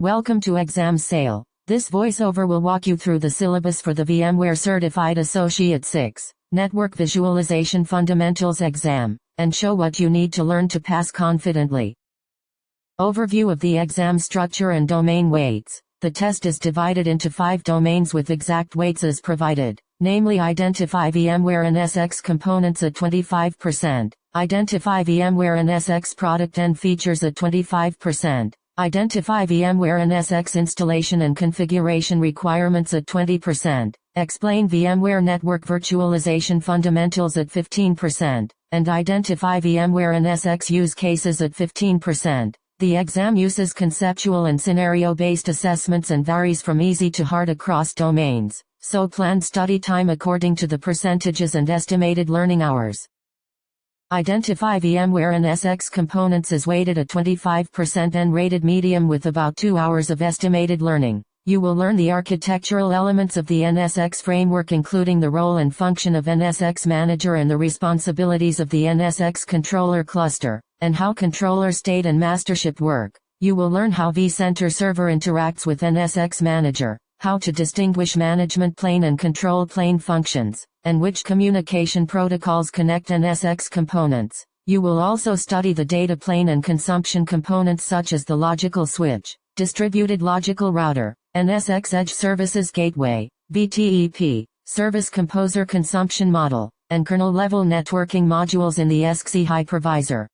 Welcome to Exam Sale. This voiceover will walk you through the syllabus for the VMware Certified Associate 6 Network Visualization Fundamentals exam, and show what you need to learn to pass confidently. Overview of the exam structure and domain weights. The test is divided into 5 domains with exact weights as provided, namely identify VMware NSX components at 25%, identify VMware NSX product and features at 25%, identify VMware NSX installation and configuration requirements at 20%, explain VMware Network Virtualization Fundamentals at 15%, and identify VMware NSX use cases at 15%. The exam uses conceptual and scenario-based assessments and varies from easy to hard across domains, so plan study time according to the percentages and estimated learning hours. Identify VMware NSX components is weighted at 25% and rated medium with about 2 hours of estimated learning. You will learn the architectural elements of the NSX framework, including the role and function of NSX Manager and the responsibilities of the NSX controller cluster, and how controller state and mastership work. You will learn how vCenter server interacts with NSX Manager, how to distinguish management plane and control plane functions, and which communication protocols connect NSX components. You will also study the data plane and consumption components such as the logical switch, distributed logical router, NSX Edge Services Gateway, VTEP, Service Composer Consumption Model, and kernel-level networking modules in the XC hypervisor.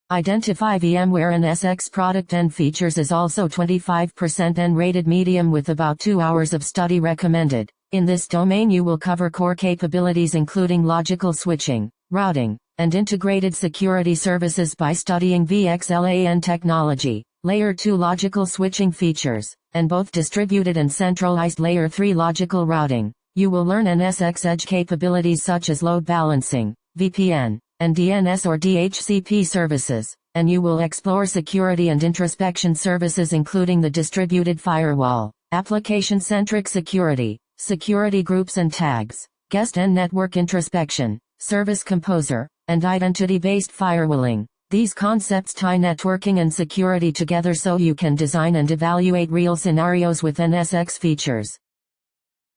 Identify VMware NSX product and features is also 25% and rated medium with about 2 hours of study recommended. In this domain you will cover core capabilities including logical switching, routing, and integrated security services by studying VXLAN technology, Layer 2 logical switching features, and both distributed and centralized Layer 3 logical routing. You will learn NSX Edge capabilities such as load balancing, VPN, and DNS or DHCP services, and you will explore security and introspection services including the distributed firewall, application-centric security, security groups and tags, guest and network introspection, service composer, and identity-based firewalling. These concepts tie networking and security together so you can design and evaluate real scenarios with NSX features.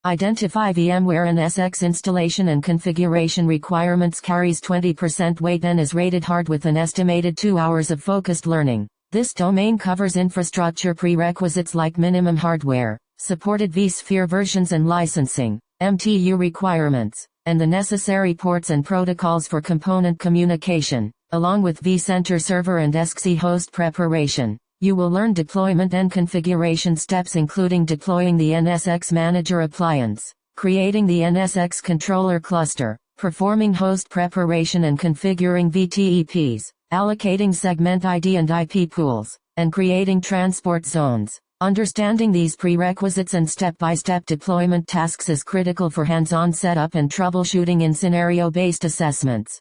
Identify VMware NSX installation and configuration requirements carries 20% weight and is rated hard with an estimated 2 hours of focused learning. This domain covers infrastructure prerequisites like minimum hardware, supported vSphere versions and licensing, MTU requirements, and the necessary ports and protocols for component communication, along with vCenter server and XC host preparation. You will learn deployment and configuration steps including deploying the NSX Manager appliance, creating the NSX controller cluster, performing host preparation and configuring VTEPs, allocating segment ID and IP pools, and creating transport zones. Understanding these prerequisites and step-by-step deployment tasks is critical for hands-on setup and troubleshooting in scenario-based assessments.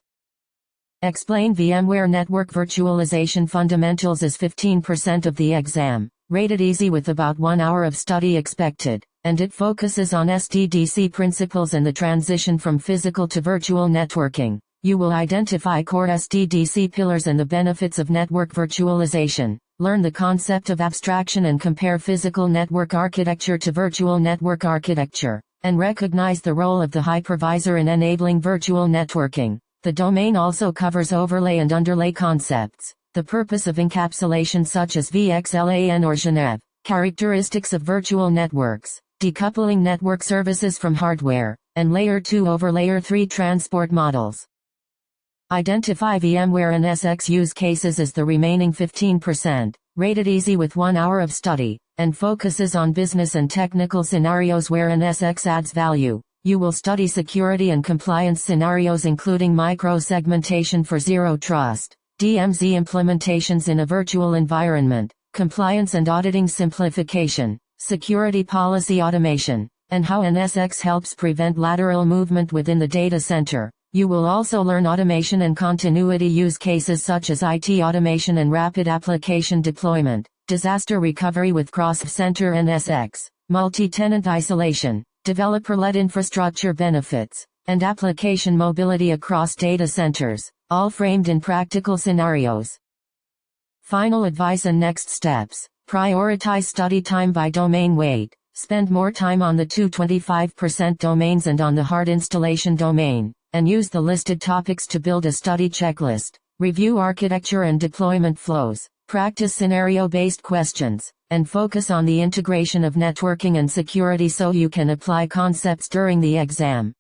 Explain VMware Network Virtualization Fundamentals is 15% of the exam, rated easy with about 1 hour of study expected, and it focuses on SDDC principles and the transition from physical to virtual networking. You will identify core SDDC pillars and the benefits of network virtualization, learn the concept of abstraction and compare physical network architecture to virtual network architecture, and recognize the role of the hypervisor in enabling virtual networking. The domain also covers overlay and underlay concepts, the purpose of encapsulation such as VXLAN or Genève, characteristics of virtual networks, decoupling network services from hardware, and Layer 2 over Layer 3 transport models. Identify VMware NSX use cases as the remaining 15%, rated easy with 1 hour of study, and focuses on business and technical scenarios where NSX adds value. You will study security and compliance scenarios including micro-segmentation for zero trust, DMZ implementations in a virtual environment, compliance and auditing simplification, security policy automation, and how NSX helps prevent lateral movement within the data center. You will also learn automation and continuity use cases such as IT automation and rapid application deployment, disaster recovery with cross-center NSX, multi-tenant isolation, developer-led infrastructure benefits, and application mobility across data centers, all framed in practical scenarios. Final advice and next steps. Prioritize study time by domain weight. Spend more time on the 225% domains and on the hard installation domain, and use the listed topics to build a study checklist. Review architecture and deployment flows. Practice scenario-based questions, and focus on the integration of networking and security so you can apply concepts during the exam.